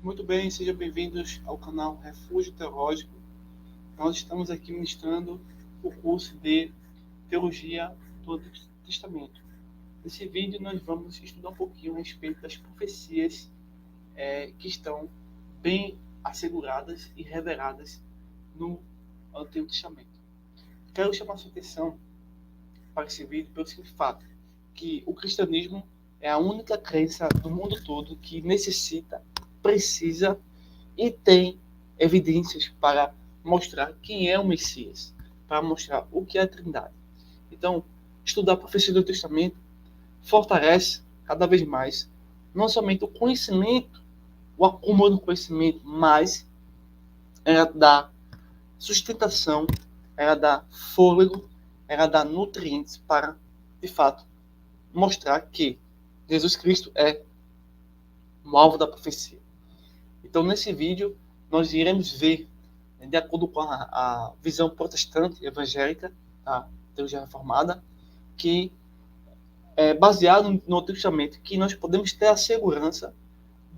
Muito bem, sejam bem-vindos ao canal Refúgio Teológico. Nós estamos aqui ministrando o curso de Teologia do Antigo Testamento. Nesse vídeo, nós vamos estudar um pouquinho a respeito das profecias que estão bem asseguradas e reveladas no Antigo Testamento. Quero chamar sua atenção para esse vídeo pelo seguinte fato, que o cristianismo é a única crença do mundo todo que necessita, precisa e tem evidências para mostrar quem é o Messias, para mostrar o que é a Trindade. Então, estudar a profecia do Testamento fortalece cada vez mais não somente o conhecimento, o acúmulo do conhecimento, mas ela dá sustentação, ela dá fôlego, ela dá nutrientes para, de fato, mostrar que Jesus Cristo é o alvo da profecia. Então, nesse vídeo, nós iremos ver, de acordo com a visão protestante evangélica, a teologia reformada, que é baseado no Antigo Testamento, que nós podemos ter a segurança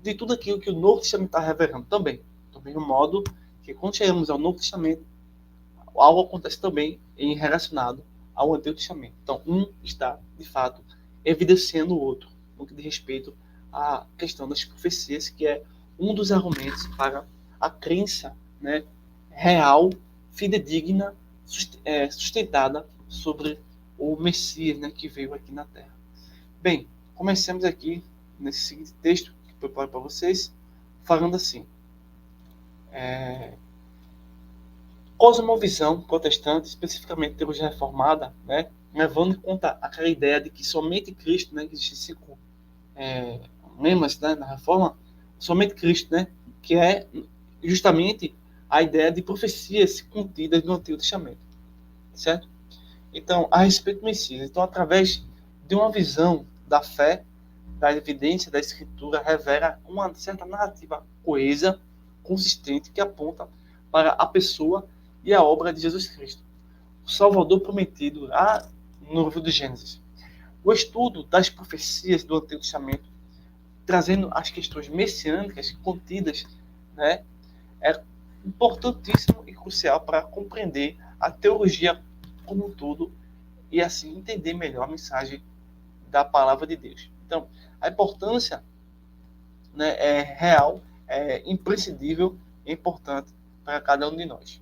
de tudo aquilo que o Novo Testamento está revelando também. Do mesmo modo que quando chegamos ao Novo Testamento, algo acontece também em relacionado ao Antigo Testamento. Então, um está, de fato, evidenciando o outro, no que diz respeito à questão das profecias, que é um dos argumentos para a crença, né, real, fidedigna, sustentada sobre o Messias, né, que veio aqui na Terra. Bem, comecemos aqui nesse seguinte texto que eu preparo para vocês, falando assim. Cosmovisão protestante, especificamente teologia reformada, né, levando em conta aquela ideia de que somente Cristo, né, que existem cinco lemas, né, na reforma, somente Cristo, né, que é justamente a ideia de profecias contidas no Antigo Testamento, certo? Então, a respeito do Messias, então, através de uma visão da fé, da evidência da Escritura, revela uma certa narrativa coesa, consistente, que aponta para a pessoa e a obra de Jesus Cristo, o Salvador prometido lá no livro de Gênesis. O estudo das profecias do Antigo Testamento, trazendo as questões messiânicas contidas, né, é importantíssimo e crucial para compreender a teologia como um todo e assim entender melhor a mensagem da palavra de Deus. Então, a importância, né, é real, é imprescindível e importante para cada um de nós.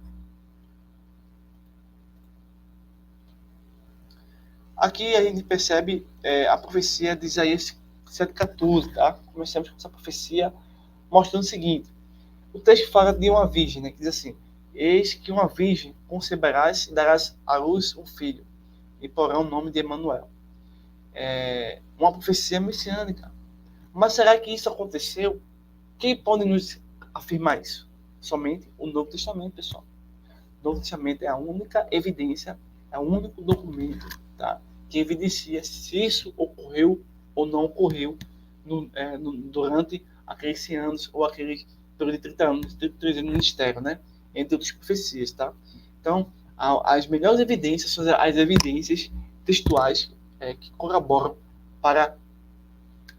Aqui a gente percebe a profecia de Isaías 7,14, tá? Começamos com essa profecia mostrando o seguinte. O texto fala de uma virgem, né, que diz assim: eis que uma virgem conceberás e darás à luz um filho, e porá o nome de Emanuel. Uma profecia messiânica. Mas será que isso aconteceu? Quem pode nos afirmar isso? Somente o Novo Testamento, pessoal. O Novo Testamento é a única evidência, é o único documento, tá, que evidencia se isso ocorreu ou não ocorreu durante aqueles 100 anos ou aqueles período de 30 anos, 33 anos de ministério, né? Entre outras profecias, tá? Então, as melhores evidências são as evidências textuais que corroboram para,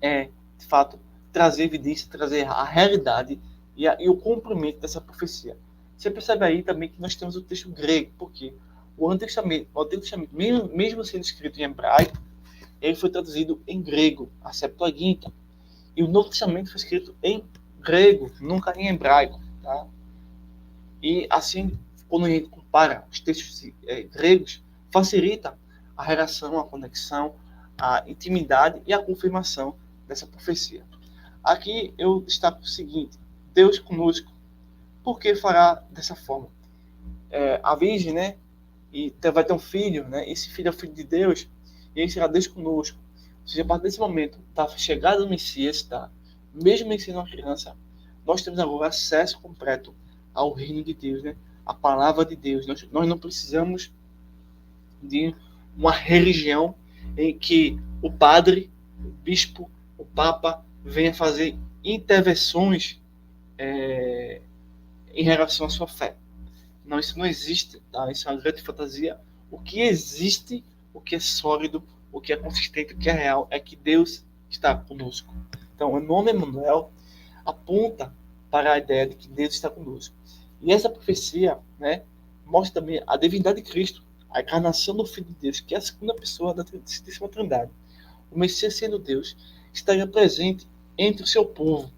de fato, trazer evidência, trazer a realidade e o cumprimento dessa profecia. Você percebe aí também que nós temos o texto grego, porque o Antigo Testamento mesmo sendo escrito em hebraico, ele foi traduzido em grego, a Septuaginta. E o Novo Testamento foi escrito em grego, nunca em hebraico. Tá? E assim, quando a gente compara os textos gregos, facilita a relação, a conexão, a intimidade e a confirmação dessa profecia. Aqui eu destaco o seguinte: Deus conosco. Por que fará dessa forma? A Virgem, né? E vai ter um filho, né? Esse filho é o filho de Deus, e ele será Deus conosco. Ou seja, a partir desse momento, da chegada do Messias, tá? Mesmo em sendo uma criança, nós temos agora acesso completo ao reino de Deus, né? A palavra de Deus. Nós não precisamos de uma religião em que o padre, o bispo, o papa venha fazer intervenções em relação à sua fé. Não, isso não existe, tá? Isso é uma grande fantasia. O que existe, o que é sólido, o que é consistente, o que é real, é que Deus está conosco. Então, o nome Emanuel aponta para a ideia de que Deus está conosco. E essa profecia, né, mostra também a divindade de Cristo, a encarnação do Filho de Deus, que é a segunda pessoa da Santíssima Trindade. O Messias, sendo Deus, estaria presente entre o seu povo,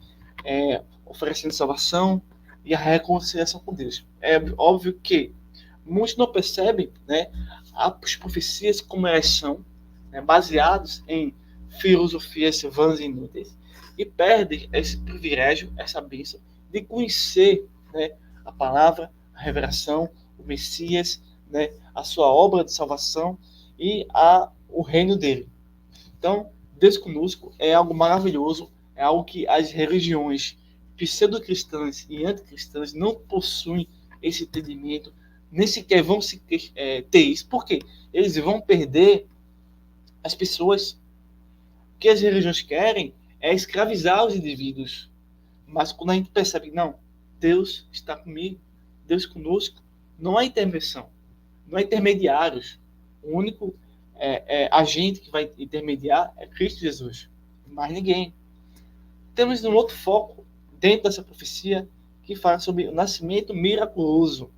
oferecendo salvação e a reconciliação com Deus. É óbvio que muitos não percebem, né, as profecias como elas são, né, baseados em filosofias vãs e inúteis, e perdem esse privilégio, essa bênção de conhecer, né, a palavra, a revelação, o Messias, né, a sua obra de salvação e o reino dele. Então, Deus conosco é algo maravilhoso, é algo que as religiões pseudo-cristãs e anticristãs não possuem esse entendimento, nem sequer vão ter isso. Por quê? Eles vão perder as pessoas. O que as religiões querem é escravizar os indivíduos. Mas quando a gente percebe que não, Deus está comigo, Deus conosco, não há intervenção, não há intermediários. O único agente que vai intermediar é Cristo Jesus, mais ninguém. Temos um outro foco dentro dessa profecia que fala sobre o nascimento miraculoso.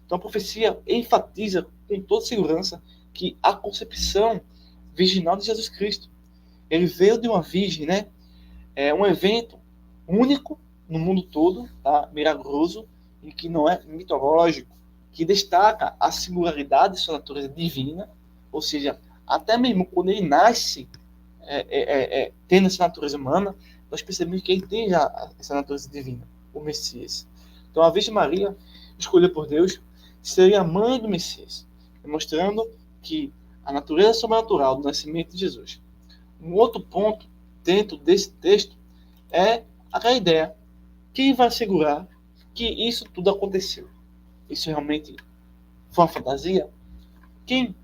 Então a profecia enfatiza com toda segurança que a concepção virginal de Jesus Cristo, ele veio de uma virgem, né? É um evento único no mundo todo, tá? Milagroso, e que não é mitológico, que destaca a singularidade de sua natureza divina, ou seja, até mesmo quando ele nasce tendo essa natureza humana, nós percebemos que ele tem já essa natureza divina, o Messias. Então a Virgem Maria, escolhida por Deus, seria a mãe do Messias, demonstrando que a natureza sobrenatural do nascimento de Jesus. Um outro ponto dentro desse texto é aquela ideia: quem vai assegurar que isso tudo aconteceu? Isso realmente foi uma fantasia? Quem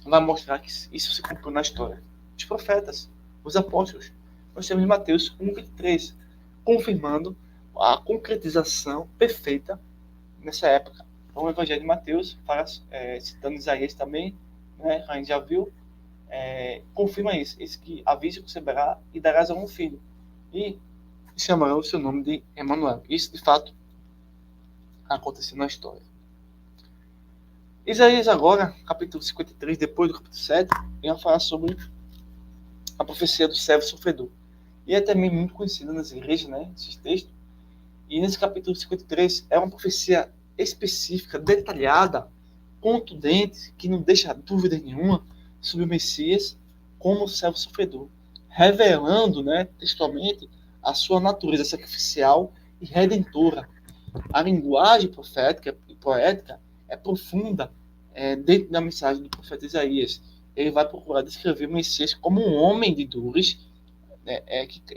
vai mostrar que isso se cumpriu na história? Os profetas, os apóstolos. Nós temos Mateus 1:23, confirmando a concretização perfeita nessa época. Então, o Evangelho de Mateus, citando Isaías também, né, a gente já viu, confirma isso que a virgem conceberá e darás a um filho, e chamará o seu nome de Emanuel. Isso, de fato, aconteceu na história. Isaías agora, capítulo 53, depois do capítulo 7, vem a falar sobre a profecia do servo sofredor. E é também muito conhecida nas igrejas, né, esses textos. E nesse capítulo 53 é uma profecia específica, detalhada, contundente, que não deixa dúvida nenhuma sobre o Messias como o servo sofredor, revelando, né, textualmente, a sua natureza sacrificial e redentora. A linguagem profética e poética é profunda dentro da mensagem do profeta Isaías. Ele vai procurar descrever o Messias como um homem de dores,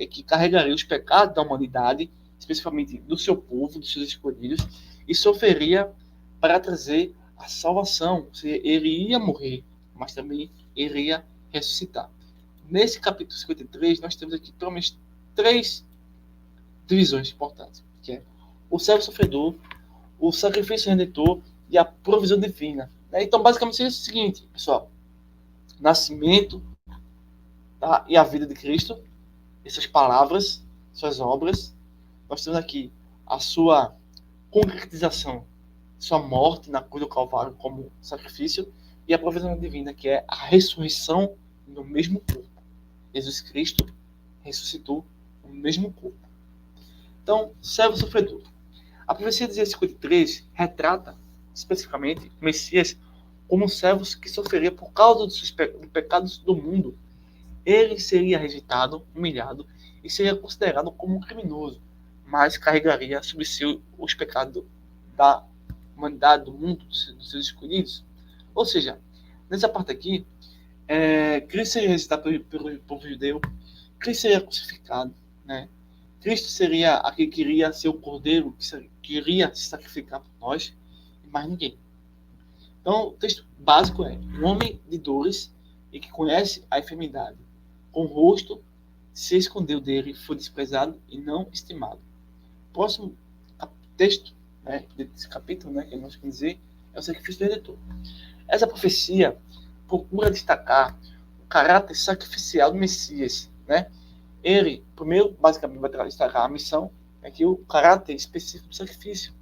que carregaria os pecados da humanidade, especificamente do seu povo, dos seus escolhidos, e sofreria para trazer a salvação. Ou seja, ele ia morrer, mas também iria ressuscitar. Nesse capítulo 53, nós temos aqui pelo menos 3 divisões importantes, que é o servo sofredor, o sacrifício redentor e a provisão divina. Então, basicamente, é o seguinte, pessoal: nascimento, tá, e a vida de Cristo, essas palavras, suas obras. Nós temos aqui a sua concretização, sua morte na cruz do Calvário como sacrifício, e a provisão divina, que é a ressurreição no mesmo corpo. Jesus Cristo ressuscitou no mesmo corpo. Então, servo sofredor. A profecia de Isaías 53 retrata especificamente o Messias como um servo que sofreria por causa dos pecados do mundo. Ele seria rejeitado, humilhado e seria considerado como um criminoso, mas carregaria sobre si os pecados da humanidade, do mundo, dos seus escolhidos. Ou seja, nessa parte aqui, Cristo seria rejeitado pelo povo judeu, Cristo seria crucificado, né? Cristo seria aquele que iria ser o cordeiro, que iria se sacrificar por nós, e mais ninguém. Então, o texto básico é: um homem de dores e que conhece a enfermidade, com o rosto se escondeu dele, foi desprezado e não estimado. O próximo texto, né, desse capítulo, né, que nós queremos dizer, é o sacrifício do redentor. Essa profecia procura destacar o caráter sacrificial do Messias, né? Ele, primeiro, basicamente, vai destacar a missão, é que o caráter específico do sacrifício.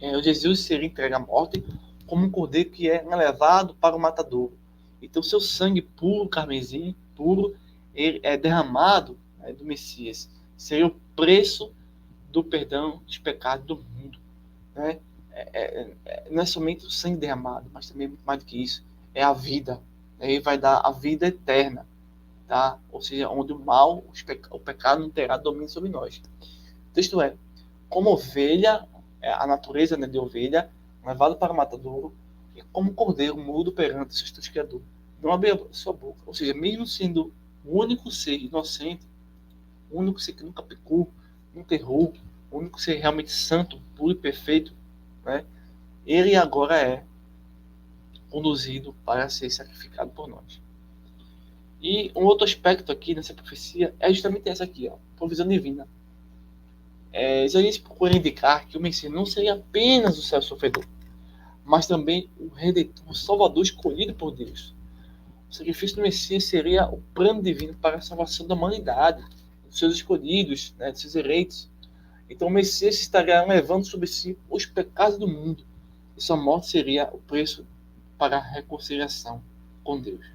O Jesus seria entregue à morte como um cordeiro que é levado para o matadouro. Então, seu sangue puro, carmesim, puro, ele é derramado, né, do Messias. Seria o preço do perdão dos pecados do mundo. Né? Não é somente o sangue derramado, mas também muito mais do que isso. É a vida. Ele vai dar a vida eterna. Tá? Ou seja, onde o mal, o pecado não terá domínio sobre nós. O texto é: como ovelha, a natureza, né, de ovelha, levado para o matadouro, e como cordeiro mudo perante seu Criador. Não abriu sua boca. Ou seja, mesmo sendo o único ser inocente, o único ser que nunca pecou, nunca errou, o único ser realmente santo, puro e perfeito, né, ele agora é conduzido para ser sacrificado por nós. E um outro aspecto aqui nessa profecia é justamente essa aqui, ó, provisão divina. Isaías procura indicar que o Messias não seria apenas o céu sofredor, mas também o Redentor, o Salvador escolhido por Deus. O sacrifício do Messias seria o plano divino para a salvação da humanidade, dos seus escolhidos, né, dos seus eleitos. Então o Messias estaria levando sobre si os pecados do mundo, e sua morte seria o preço para a reconciliação com Deus.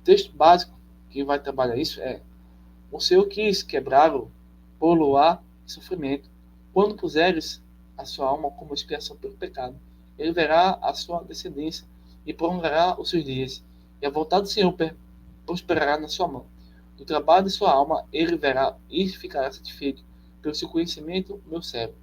O texto básico que vai trabalhar isso é: o Senhor quis quebrá-lo, pô-lo-á em sofrimento. Quando puseres a sua alma como expiação pelo pecado, ele verá a sua descendência e prolongará os seus dias. E a vontade do Senhor prosperará na sua mão. Do trabalho de sua alma ele verá e ficará satisfeito. Pelo seu conhecimento, meu servo.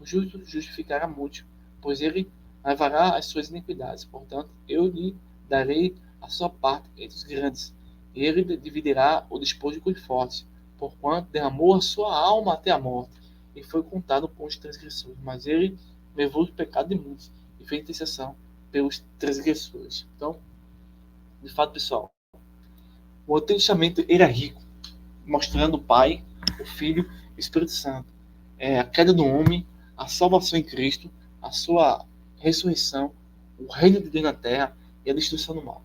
O justo justificará muito, pois ele levará as suas iniquidades. Portanto, eu lhe darei a sua parte entre os grandes. Ele dividirá o despojo com os fortes, porquanto derramou a sua alma até a morte, e foi contado com os transgressores. Mas ele levou o pecado de muitos, e fez intercessão pelos transgressores. Então, de fato, pessoal, o Antigo Testamento era rico, mostrando o Pai, o Filho e o Espírito Santo. A queda do homem, a salvação em Cristo, a sua ressurreição, o reino de Deus na terra e a destruição do mal.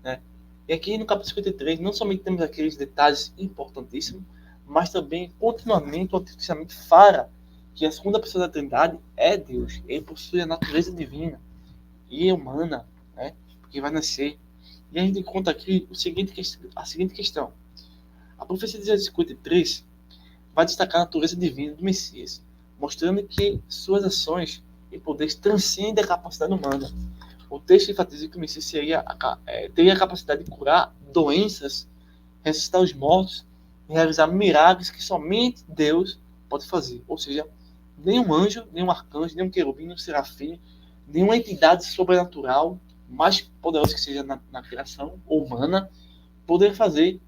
Né? E aqui no capítulo 53, não somente temos aqueles detalhes importantíssimos, mas também, continuamente, o Antigo Testamento fala que a segunda pessoa da Trindade é Deus. Ele possui a natureza divina e humana, né, que vai nascer. E a gente encontra aqui a seguinte questão. A profecia de Isaías 53 vai destacar a natureza divina do Messias, mostrando que suas ações e poderes transcendem a capacidade humana. O texto enfatiza que o Messias teria a capacidade de curar doenças, ressuscitar os mortos e realizar milagres que somente Deus pode fazer. Ou seja, nenhum anjo, nenhum arcanjo, nenhum querubim, nenhum serafim, nenhuma entidade sobrenatural, mais poderosa que seja na criação humana, poderia fazer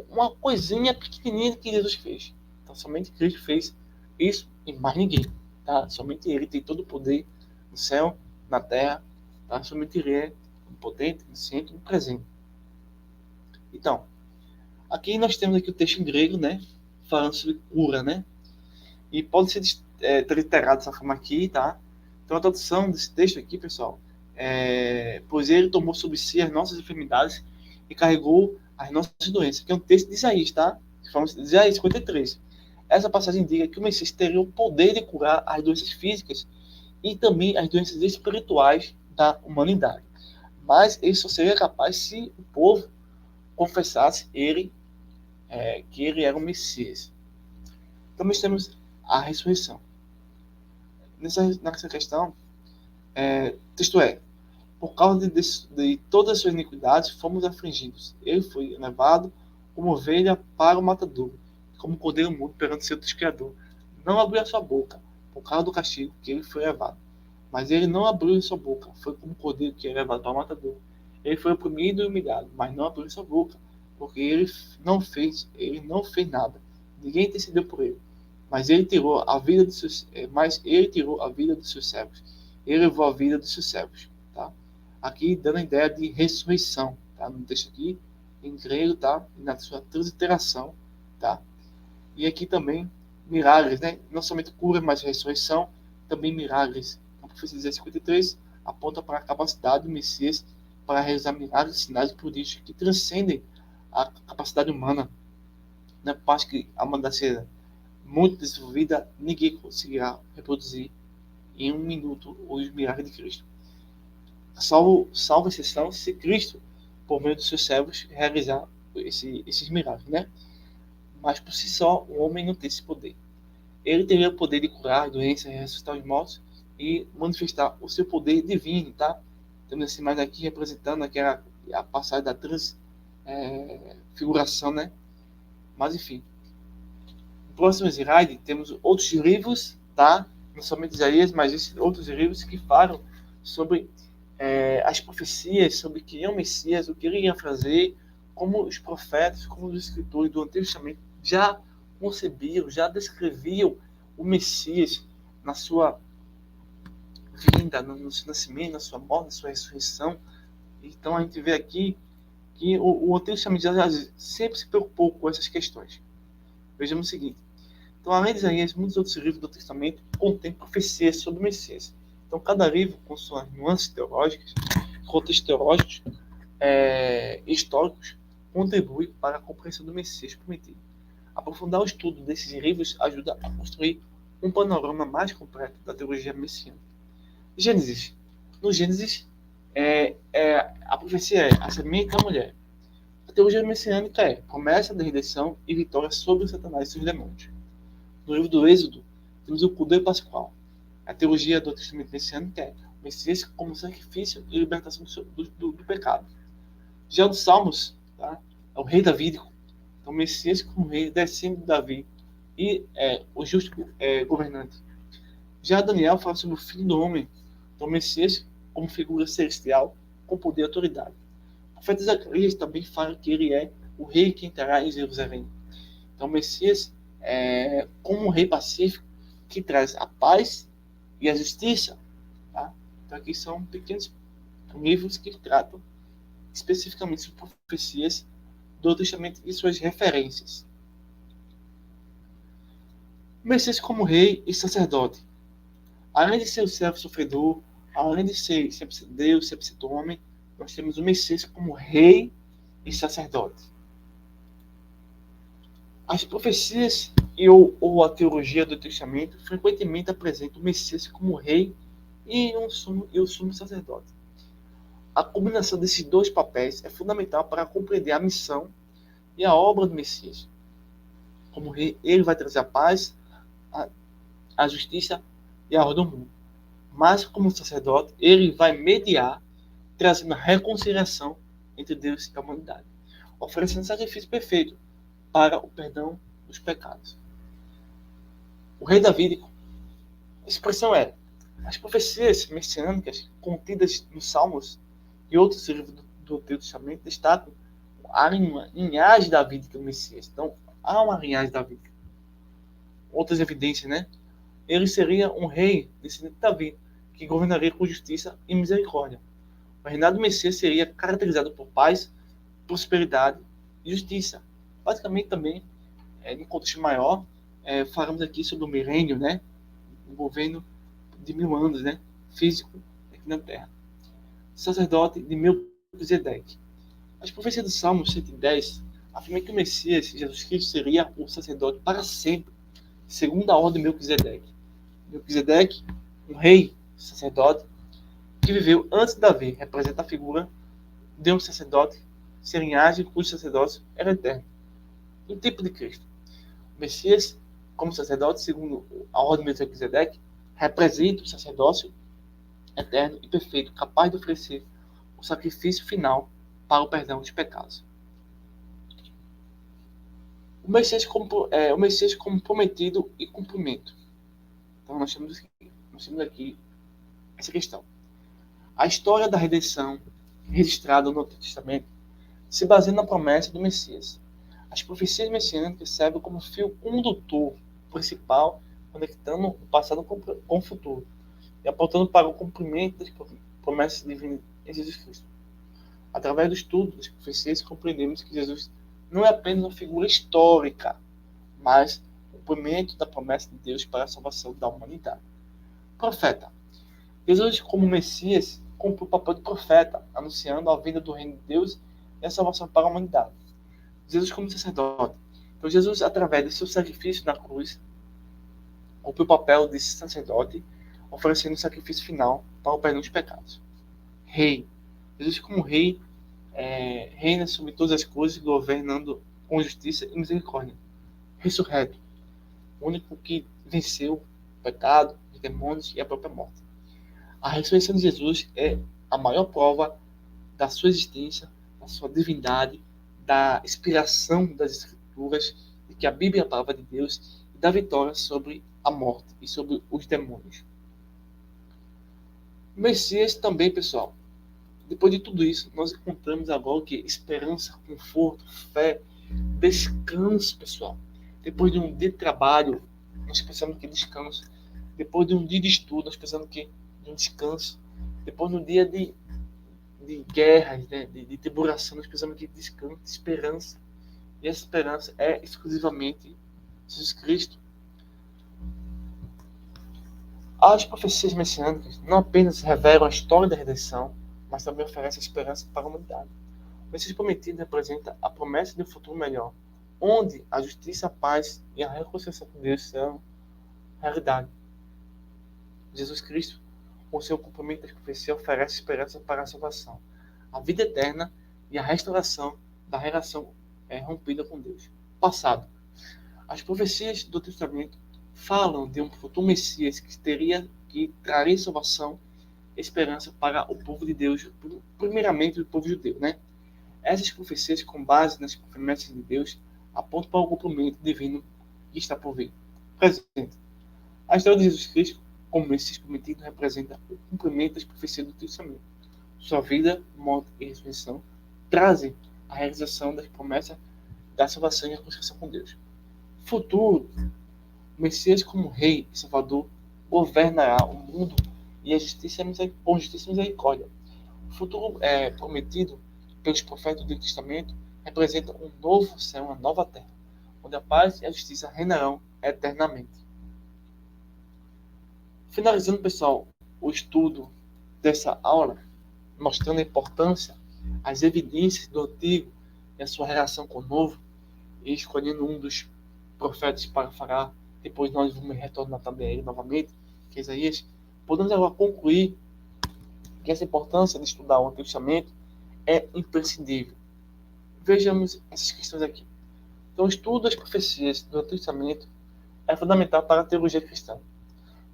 uma coisinha pequenininha que Jesus fez. Então, somente Cristo fez isso e mais ninguém. Tá? Somente Ele tem todo o poder no céu, na terra. Tá? Somente Ele é potente, onisciente e presente. Então, aqui nós temos aqui o texto em grego, né? Falando sobre cura, né? E pode ser literado dessa forma aqui, tá? Então, a tradução desse texto aqui, pessoal, pois Ele tomou sobre si as nossas enfermidades e carregou as nossas doenças, que é um texto de Isaías, tá? Falamos de Isaías 53. Essa passagem indica que o Messias teria o poder de curar as doenças físicas e também as doenças espirituais da humanidade. Mas ele só seria capaz se o povo confessasse que ele era o Messias. Então nós temos a ressurreição. Nessa questão, texto por causa de todas as suas iniquidades, fomos afligidos. Ele foi levado como ovelha para o matadouro, como cordeiro mudo perante seu Criador. Não abriu a sua boca, por causa do castigo que ele foi levado. Mas ele não abriu sua boca, foi como cordeiro que é levado para o matadouro. Ele foi oprimido e humilhado, mas não abriu sua boca, porque ele não fez nada. Ninguém intercedeu por ele. Mas ele tirou a vida dos seus servos. Ele levou a vida dos seus servos. Tá? Aqui dando a ideia de ressurreição, tá? No texto aqui, em grego, tá? Na sua transliteração, tá? E aqui também milagres, né? Não somente cura, mas ressurreição, também milagres. A profecia de 53 aponta para a capacidade do Messias para realizar milagres, sinais e prodígios que transcendem a capacidade humana. Não é parte que a humanidade seja muito desenvolvida, ninguém conseguirá reproduzir em um minuto os milagres de Cristo. Salvo exceção se Cristo, por meio dos seus servos, realizar esses milagres, né? Mas por si só, o homem não tem esse poder. Ele teria o poder de curar doenças, ressuscitar os mortos e manifestar o seu poder divino, tá? Temos essa imagem aqui representando aquela, a passagem da transfiguração, né? Mas enfim. No próximo slide temos outros livros, tá? Não somente Isaías, mas outros livros que falam sobre as profecias, sobre quem é o Messias, o que ele ia fazer, como os profetas, como os escritores do Antigo Testamento já concebiam, já descreviam o Messias na sua vinda, no seu nascimento, na sua morte, na sua ressurreição. Então a gente vê aqui que o Antigo Testamento já sempre se preocupou com essas questões. Vejamos o seguinte. Então, além de Isaías, muitos outros livros do Testamento contêm profecias sobre o Messias. Então, cada livro, com suas nuances teológicas, contextos teológicos históricos, contribui para a compreensão do Messias prometido. Aprofundar o estudo desses livros ajuda a construir um panorama mais completo da teologia messiânica. Gênesis. No Gênesis, a profecia é a semente da mulher. A teologia messiânica é promessa da redenção e vitória sobre Satanás e seus demônios. No livro do Êxodo, temos o Cordeiro Pascual. A teologia do Testamento messiânico é o Messias como sacrifício e libertação do pecado. Já o dos Salmos, tá? É o rei davídico. Então, o Messias como rei descende de Davi e o justo governante. Já Daniel fala sobre o Filho do Homem. Então, o Messias como figura celestial com poder e autoridade. O profeta Zacarias também fala que ele é o rei que entrará em Jerusalém. Então, o Messias como um rei pacífico que traz a paz e a justiça. Tá? Então, aqui são pequenos livros que tratam especificamente sobre profecias do Testamento e suas referências. O Messias como rei e sacerdote. Além de ser o servo sofredor, além de ser sempre Deus, sempre ser homem, nós temos o Messias como rei e sacerdote. As profecias ou a teologia do Testamento frequentemente apresentam o Messias como rei e o sumo sacerdote. A combinação desses dois papéis é fundamental para compreender a missão e a obra do Messias. Como rei, ele vai trazer a paz, a justiça e a ordem do mundo. Mas como sacerdote, ele vai mediar, trazendo a reconciliação entre Deus e a humanidade, oferecendo sacrifício perfeito para o perdão dos pecados. O rei davídico. A expressão é: as profecias messiânicas contidas nos Salmos e outros livros do Antigo Testamento destacam a linhagem davídica do Messias. Então, há uma linhagem davídica. Outras evidências, né? Ele seria um rei descendente de Davi, que governaria com justiça e misericórdia. O reinado do Messias seria caracterizado por paz, prosperidade e justiça. Basicamente, também, no contexto maior, falamos aqui sobre o milênio, né? O governo de 1000 anos, né? Físico aqui na Terra. Sacerdote de Melquisedeque. As profecias do Salmo 110 afirmam que o Messias, Jesus Cristo, seria o sacerdote para sempre, segundo a ordem de Melquisedeque. Melquisedeque, um rei sacerdote que viveu antes de Davi, representa a figura de um sacerdote sem linhagem, cujo sacerdócio era eterno. E o tipo de Cristo. O Messias, como sacerdote, segundo a ordem de Melquisedeque, representa o sacerdócio eterno e perfeito, capaz de oferecer o sacrifício final para o perdão dos pecados. O Messias como prometido e cumprimento. Então nós temos aqui essa questão. A história da redenção registrada no Antigo Testamento se baseia na promessa do Messias. As profecias messiânicas servem como fio condutor principal, conectando o passado com o futuro e apontando para o cumprimento das promessas divinas em Jesus Cristo. Através do estudo das profecias, compreendemos que Jesus não é apenas uma figura histórica, mas o cumprimento da promessa de Deus para a salvação da humanidade. Profeta. Jesus, como Messias, cumpre o papel de profeta, anunciando a vinda do reino de Deus e a salvação para a humanidade. Jesus como sacerdote. Então, Jesus, através do seu sacrifício na cruz, cumpriu o papel de sacerdote, oferecendo o sacrifício final para o perdão dos pecados. Rei. Jesus, como rei, reina sobre todas as coisas, governando com justiça e misericórdia. Ressurreto. O único que venceu o pecado, os demônios e a própria morte. A ressurreição de Jesus é a maior prova da sua existência, da sua divindade, da inspiração das Escrituras, de que a Bíblia é a palavra de Deus, e da vitória sobre a morte e sobre os demônios. O Messias também, pessoal. Depois de tudo isso, nós encontramos agora o que? Esperança, conforto, fé, descanso, pessoal. Depois de um dia de trabalho, nós precisamos de descanso. Depois de um dia de estudo, nós precisamos de um descanso. Depois de um dia de guerras, né, de tribulação, nós precisamos de descanso, de esperança. E essa esperança é exclusivamente Jesus Cristo. As profecias messiânicas não apenas revelam a história da redenção, mas também oferecem esperança para a humanidade. O Messias prometido representa a promessa de um futuro melhor, onde a justiça, a paz e a reconciliação com Deus serão realidade. Jesus Cristo, com seu cumprimento das profecias, oferece esperança para a salvação, a vida eterna e a restauração da relação rompida com Deus. Passado. As profecias do Testamento falam de um futuro Messias que traria salvação e esperança para o povo de Deus, primeiramente o povo judeu, né? Essas profecias, com base nas promessas de Deus, apontam para o cumprimento divino que está por vir. Presente. A história de Jesus Cristo, como Messias prometido, representa o cumprimento das profecias do Testamento. Sua vida, morte e ressurreição trazem a realização das promessas da salvação e reconciliação com Deus. Futuro, o Messias, como Rei e Salvador, governará o mundo e a justiça com justiça e misericórdia. O futuro prometido pelos profetas do Antigo Testamento representa um novo céu, uma nova terra, onde a paz e a justiça reinarão eternamente. Finalizando, pessoal, o estudo dessa aula, mostrando a importância, as evidências do Antigo e a sua relação com o Novo, e escolhendo um dos profetas para falar, depois nós vamos retornar também a ele novamente, que é Isaías, podemos agora concluir que essa importância de estudar o Antigo Testamento é imprescindível. Vejamos essas questões aqui. Então, o estudo das profecias do Antigo Testamento é fundamental para a teologia cristã.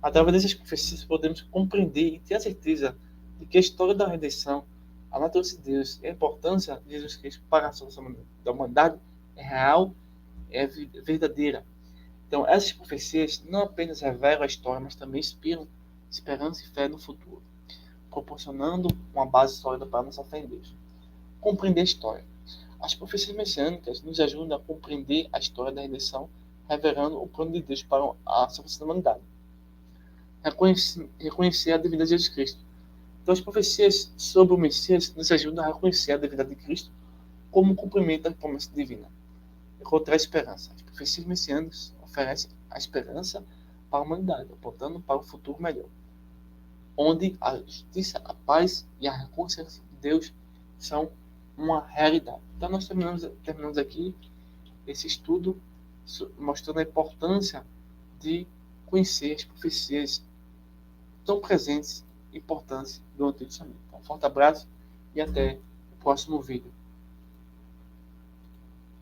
Através dessas profecias, podemos compreender e ter a certeza de que a história da redenção, a natureza de Deus e a importância de Jesus Cristo para a salvação da humanidade é real, é verdadeira. Então, essas profecias não apenas revelam a história, mas também inspiram esperança e fé no futuro, proporcionando uma base sólida para a nossa fé em Deus. Compreender a história. As profecias messiânicas nos ajudam a compreender a história da redenção, revelando o plano de Deus para a salvação da humanidade. Reconhecer a divindade de Jesus Cristo. Então, as profecias sobre o Messias nos ajudam a reconhecer a divindade de Cristo como um cumprimento da promessa divina. Encontrar a esperança. As profecias messiânicas oferecem a esperança para a humanidade, apontando para o futuro melhor, onde a justiça, a paz e a reconciliação de Deus são uma realidade. Então, nós terminamos aqui esse estudo mostrando a importância de conhecer as profecias tão presentes e importantes do Antigo Testamento. Um forte abraço e até o próximo vídeo.